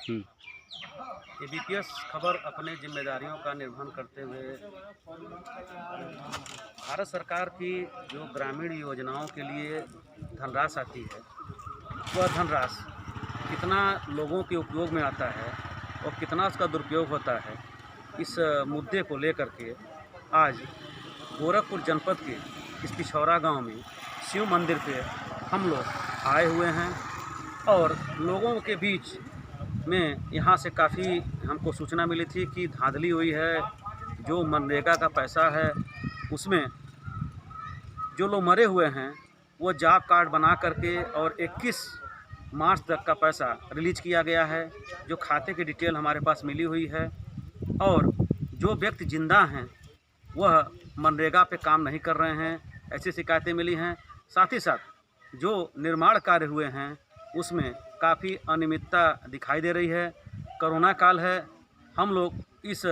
ABPS खबर अपने जिम्मेदारियों का निर्वहन करते हुए भारत सरकार की जो ग्रामीण योजनाओं के लिए धनराशि आती है, वह धनराशि कितना लोगों के उपयोग में आता है और कितना उसका दुरुपयोग होता है, इस मुद्दे को लेकर के आज गोरखपुर जनपद के इस पिछौरा गांव में शिव मंदिर पे हम लोग आए हुए हैं और लोगों के बीच में यहाँ से काफ़ी हमको सूचना मिली थी कि धांधली हुई है। जो मनरेगा का पैसा है उसमें जो लोग मरे हुए हैं वो जॉब कार्ड बना करके और 21 मार्च तक का पैसा रिलीज किया गया है, जो खाते की डिटेल हमारे पास मिली हुई है। और जो व्यक्ति जिंदा हैं वह मनरेगा पे काम नहीं कर रहे हैं, ऐसी शिकायतें मिली हैं। साथ ही साथ जो निर्माण कार्य हुए हैं उसमें काफ़ी अनियमितता दिखाई दे रही है। कोरोना काल है, हम लोग इस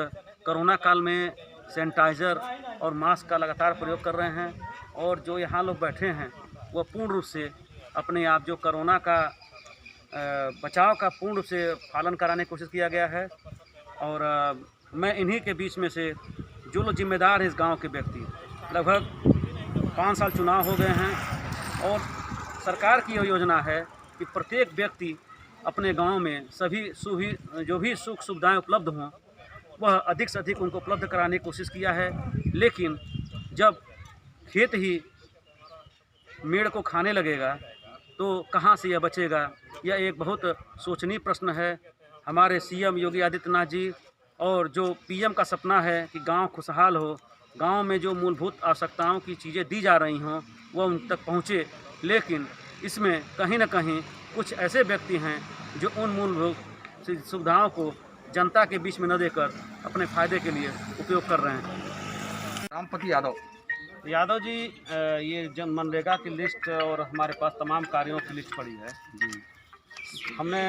कोरोना काल में सैनिटाइज़र और मास्क का लगातार प्रयोग कर रहे हैं और जो यहाँ लोग बैठे हैं वह पूर्ण रूप से अपने आप जो कोरोना का बचाव का पूर्ण रूप से पालन कराने की कोशिश किया गया है। और मैं इन्हीं के बीच में से जो लोग जिम्मेदार हैं इस गांव के व्यक्ति, लगभग 5 साल चुनाव हो गए हैं और सरकार की यह योजना है कि प्रत्येक व्यक्ति अपने गांव में जो भी सुख सुविधाएं उपलब्ध हों वह अधिक से अधिक उनको उपलब्ध कराने की कोशिश किया है। लेकिन जब खेत ही मेड़ को खाने लगेगा तो कहां से यह बचेगा, यह एक बहुत सोचनीय प्रश्न है। हमारे सीएम योगी आदित्यनाथ जी और जो पीएम का सपना है कि गांव खुशहाल हो, गांव में जो मूलभूत आवश्यकताओं की चीज़ें दी जा रही हों वह उन तक पहुँचे, लेकिन इसमें कहीं न कहीं कुछ ऐसे व्यक्ति हैं जो उन मूलभूत सुविधाओं को जनता के बीच में न देकर अपने फ़ायदे के लिए उपयोग कर रहे हैं। रामपति यादव जी, ये जन मनरेगा की लिस्ट और हमारे पास तमाम कार्यों की लिस्ट पड़ी है जी। हमने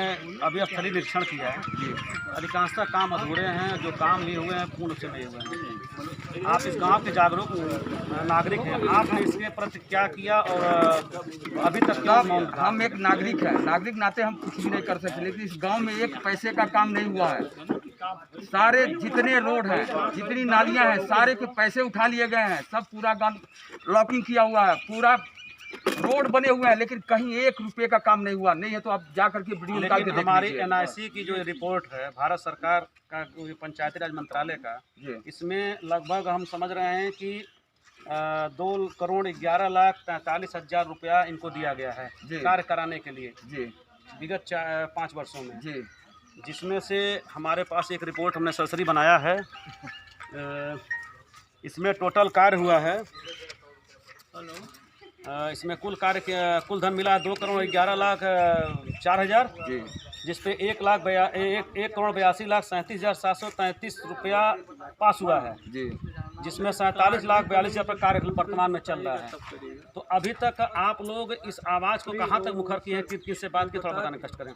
अभी स्थलीय निरीक्षण किया है जी। अधिकांशतः काम अधूरे हैं, जो काम लिए हुए हैं पूर्ण से नहीं हुए हैं। आप इस गांव के जागरूक नागरिक हैं, आपने इसके प्रति क्या किया और अभी तक क्या मौन रहा? हम एक नागरिक है, नागरिक नाते हम कुछ भी नहीं कर सकते, लेकिन इस गांव में एक पैसे का काम नहीं हुआ है। सारे जितने रोड हैं, जितनी नालियां हैं, सारे के पैसे उठा लिए गए हैं। सब पूरा गांव लॉकिंग किया हुआ है, पूरा रोड बने हुए हैं, लेकिन कहीं 1 रुपये का काम नहीं हुआ। नहीं है तो आप जा करके वीडियो निकाल के देख हमारी लीजिए। एनआईसी की जो रिपोर्ट है भारत सरकार का, पंचायती राज मंत्रालय का, इसमें लगभग हम समझ रहे हैं कि 2,11,43,हजार रुपया इनको दिया गया है कार्य कराने के लिए विगत 5 वर्षों में जी। जिसमें से हमारे पास एक रिपोर्ट हमने सरसरी बनाया है। इसमें टोटल कार्य हुआ है, इसमें कुल धन मिला 2,11,04,000 जिसपे 1,82,37,37,733 रुपया पास हुआ है जी। जिसमें 47,42,000 पर कार्य वर्तमान में चल रहा है। तो अभी तक आप लोग इस आवाज़ को कहाँ तक मुखर किए हैं, किससे बात की, थोड़ा बताने कष्ट करें।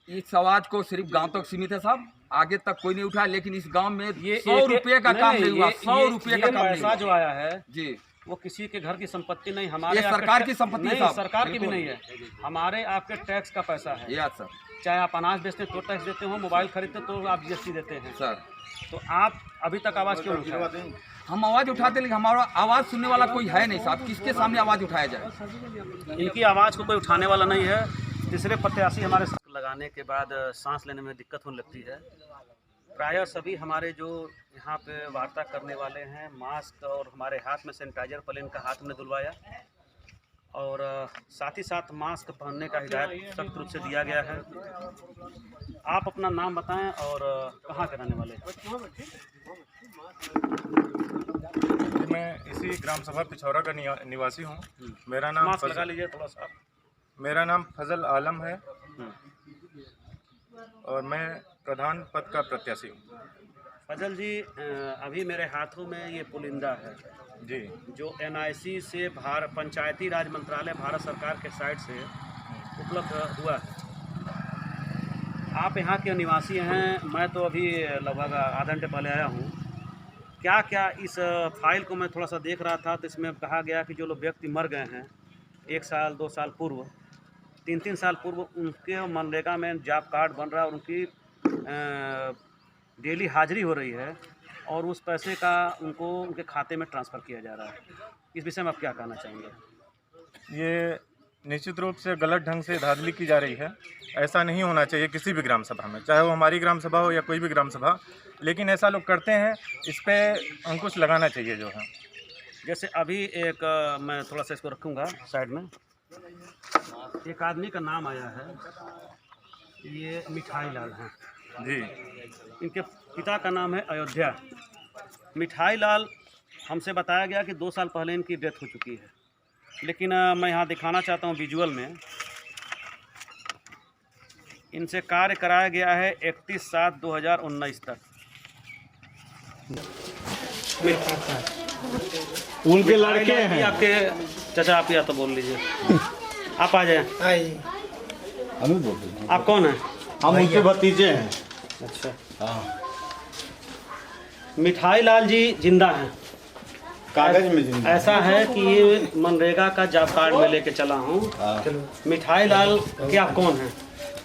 इस आवाज को सिर्फ गांव तक सीमित है साहब, आगे तक कोई नहीं उठा। लेकिन इस गांव में ये 100 रुपये का काम नहीं हुआ। 100 रुपये का पैसा जो आया है जी, वो किसी के घर की संपत्ति नहीं, हमारे सरकार की संपत्ति नहीं, सरकार की भी नहीं है, हमारे आपके टैक्स का पैसा है सर। चाहे आप अनाज बेचते तो टैक्स देते हो, मोबाइल खरीदते तो आप जीएसटी देते हैं सर। तो आप अभी तक आवाज़ क्यों उठाते हैं? हम आवाज़ उठाते, लेकिन हमारा आवाज़ सुनने वाला कोई है नहीं साहब। किसके सामने आवाज़ उठाया जाए? इनकी आवाज़ को कोई उठाने वाला नहीं है। तीसरे प्रत्याशी हमारे लगाने के बाद सांस लेने में दिक्कत होने लगती है। प्रायः सभी हमारे जो यहाँ पे वार्ता करने वाले हैं, मास्क और हमारे हाथ में सैनिटाइजर प्लेन का हाथ में धुलवाया और साथ ही साथ मास्क पहनने का हिदायत सख्त रूप से दिया गया है। आप अपना नाम बताएं और कहाँ के रहने वाले हैं? मैं इसी ग्राम सभा पिछौरा का निवासी हूँ। मेरा नाम मास्क लगा लीजिए थोड़ा सा। मेरा नाम फजल आलम है और मैं प्रधान पद का प्रत्याशी हूँ। फजल जी, अभी मेरे हाथों में ये पुलिंदा है जी, जो एनआईसी से पंचायती राज मंत्रालय भारत सरकार के साइड से उपलब्ध हुआ है। आप यहाँ के निवासी हैं, मैं तो अभी लगभग आधा घंटे पहले आया हूँ। क्या क्या इस फाइल को मैं थोड़ा सा देख रहा था तो इसमें कहा गया कि जो लोग व्यक्ति मर गए हैं 1 साल 2 साल पूर्व, 3-3 साल पूर्व, उनके मनरेगा में जॉब कार्ड बन रहा है और उनकी डेली हाजिरी हो रही है और उस पैसे का उनको उनके खाते में ट्रांसफ़र किया जा रहा है। इस विषय में आप क्या कहना चाहेंगे? ये निश्चित रूप से गलत ढंग से धांधली की जा रही है। ऐसा नहीं होना चाहिए किसी भी ग्राम सभा में, चाहे वो हमारी ग्राम सभा हो या कोई भी ग्राम सभा, लेकिन ऐसा लोग करते हैं। इस पे अंकुश लगाना चाहिए जो है। जैसे अभी एक मैं थोड़ा सा इसको रखूँगा साइड में, एक आदमी का नाम आया है, ये मिठाई लाल हैं जी। इनके पिता का नाम है अयोध्या। मिठाई लाल हमसे बताया गया कि 2 साल पहले इनकी डेथ हो चुकी है, लेकिन मैं यहाँ दिखाना चाहता हूँ विजुअल में। इनसे कार्य कराया गया है 31/7/2019 तक। उनके लड़के हैं। आपके चाचा, आप या तो बोल लीजिए। आप आ जाए। हम ही बोल रहे हैं। आप कौन हैं? हम उनके भतीजे हैं। अच्छा, हाँ, मिठाई लाल जी जिंदा हैं। कागज में जिंदा। ऐसा है कि ये मनरेगा का जॉब कार्ड में लेके चला हूँ। मिठाई लाल के आप कौन हैं?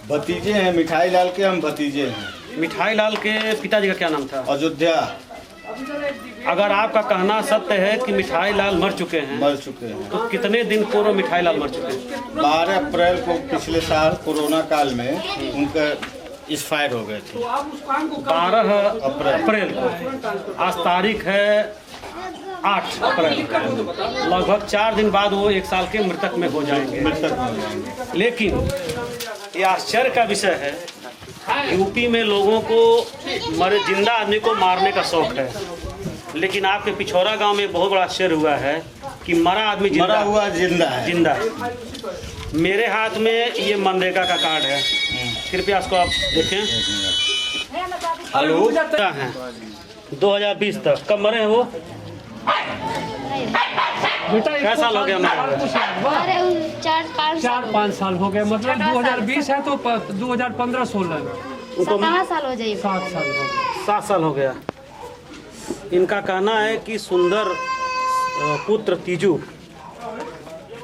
भतीजे हैं मिठाई लाल के, हम भतीजे हैं। मिठाई लाल के पिताजी का क्या नाम था? अयोध्या। अगर आपका कहना सत्य है कि मिठाई लाल मर चुके हैं, मर चुके हैं। तो कितने दिन पूर्व मिठाई लाल मर चुके हैं? 12 अप्रैल को पिछले साल कोरोना काल में उनका एक्सपायर हो गए थे। 12 अप्रैल को। आज तारीख है 8 अप्रैल। लगभग 4 दिन बाद वो 1 साल के मृतक में हो जाएंगे। लेकिन ये आश्चर्य का विषय है, यूपी में लोगों को मरे जिंदा आदमी को मारने का शौक है, लेकिन आपके पिछौरा गांव में बहुत बड़ा आश्चर्य हुआ है कि मरा आदमी जिंदा मरा हुआ जिंदा है। जिंदा। मेरे हाथ में ये मनरेगा का कार्ड है, कृपया इसको आप देखें। हेलो, क्या है 2020 तक कब मरे हैं वो? क्या साल हो गया मरे? 4-5 साल हो गए। मतलब 2020 है तो 2015-16 कहाँ साल हो जाए? 7 साल हो गए। 7 साल हो गया। इनका कहना है कि सुंदर पुत्र तीजू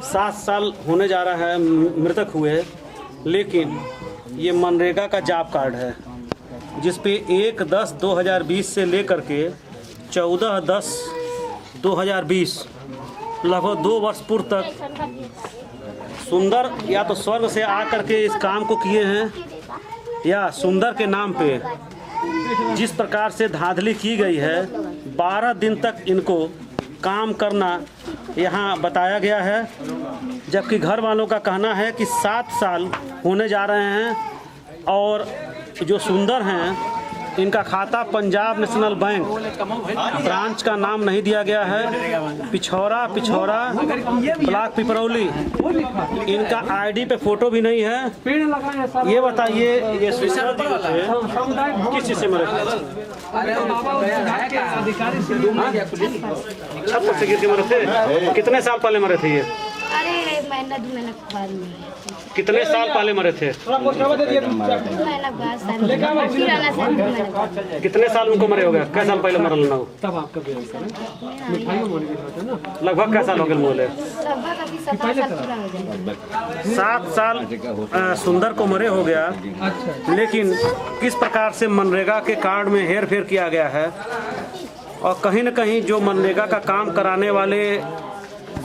7 साल होने जा रहा है मृतक हुए, लेकिन ये मनरेगा का जॉब कार्ड है जिस पे 1/10/2020 से लेकर के 14/10/2020 लगभग 2 वर्ष पूर्व तक सुंदर या तो स्वर्ग से आकर के इस काम को किए हैं, या सुंदर के नाम पे जिस प्रकार से धांधली की गई है, 12 दिन तक इनको काम करना यहाँ बताया गया है, जबकि घर वालों का कहना है कि 7 साल होने जा रहे हैं। और जो सुंदर हैं, इनका खाता पंजाब नेशनल बैंक ब्रांच का नाम नहीं दिया गया है, पिछौरा ब्लॉक पिपरौली। इनका आईडी पे फोटो भी नहीं है। ये बताइए, ये सुंदर जी जो थे किस चीज़ से मरे थे? छत पर से गिर के मरे थे। कितने साल पहले मरे थे ये? अरे महीना 2 महीना बाद में। कितने साल पहले मरे थे? महीना बाद साल। कितने साल उनको मरे हो गया? कै साल पहले मरल ना हो? तब आपका लगभग कै साल हो गए मोले? लगभग अभी 7 साल पूरा हो जाएगा। 7 साल सुंदर को मरे हो गया। लेकिन किस प्रकार से मनरेगा के कार्ड में हेर फेर किया गया है, और कहीं न कहीं जो मनरेगा का काम कराने वाले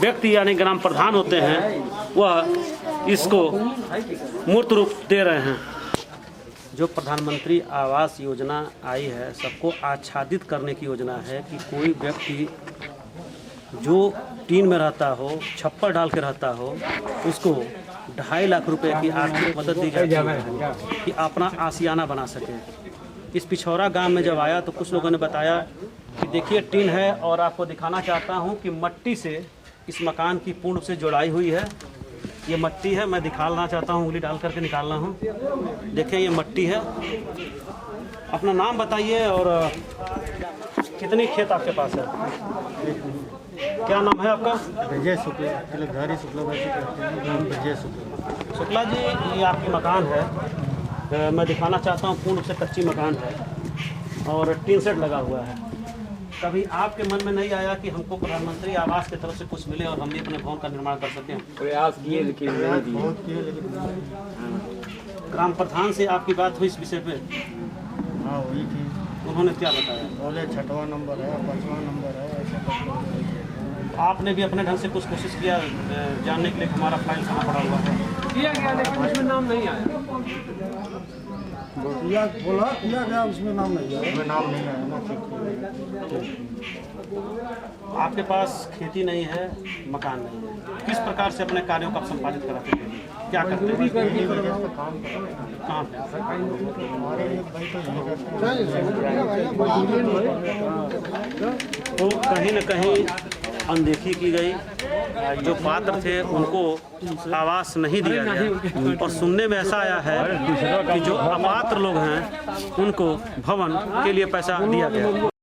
व्यक्ति यानी ग्राम प्रधान होते हैं, वह इसको मूर्त रूप दे रहे हैं। जो प्रधानमंत्री आवास योजना आई है, सबको आच्छादित करने की योजना है कि कोई व्यक्ति जो टीन में रहता हो, छप्पर डाल के रहता हो, उसको 2.5 लाख रुपए की आर्थिक मदद दी जाती है कि अपना आशियाना बना सके। इस पिछौरा गांव में जब आया तो कुछ लोगों ने बताया कि देखिए टीन है, और आपको दिखाना चाहता हूं कि मट्टी से इस मकान की पूर्ण से जुड़ाई हुई है। ये मट्टी है, मैं दिखाना चाहता हूँ, उंगली डाल करके निकालना हूँ। देखिए ये मट्टी है। अपना नाम बताइए और कितनी खेत आपके पास है? क्या नाम है आपका? विजय शुक्ला, तिलकधारी शुक्ला वैसे कहते हैं। विजय शुक्ला। शुक्ला जी, ये आपकी मकान है, मैं दिखाना चाहता हूँ, पूर्ण से कच्ची मकान है और टीन सेट लगा हुआ है। कभी आपके मन में नहीं आया कि हमको प्रधानमंत्री आवास की तरफ से कुछ मिले और हम भी अपने भवन का निर्माण कर सकें? प्रयास किए लेकिन नहीं दिए। बहुत किए लेकिन ग्राम प्रधान से आपकी बात हुई इस विषय पे? हाँ हुई थी। उन्होंने क्या बताया? बोले 6वां नंबर है, 5वां नंबर है, ऐसा कुछ। आपने भी अपने ढंग से कुछ कोशिश किया जानने के लिए कि हमारा फाइल कहाँ पड़ा हुआ है? किया गया लेकिन उसमें नाम नहीं आया। किया गया, उसमें नाम नहीं आया। उसमें नाम नहीं आया ना। आपके पास खेती नहीं है, मकान नहीं है, किस प्रकार से अपने कार्यों का आप संपादित कराते हैं? क्या करते हैं? कहाँ पे? तो कहीं न कहीं अनदेखी की गई। जो पात्र थे उनको आवास नहीं दिया गया और सुनने में ऐसा आया है कि जो अपात्र लोग हैं उनको भवन के लिए पैसा दिया गया।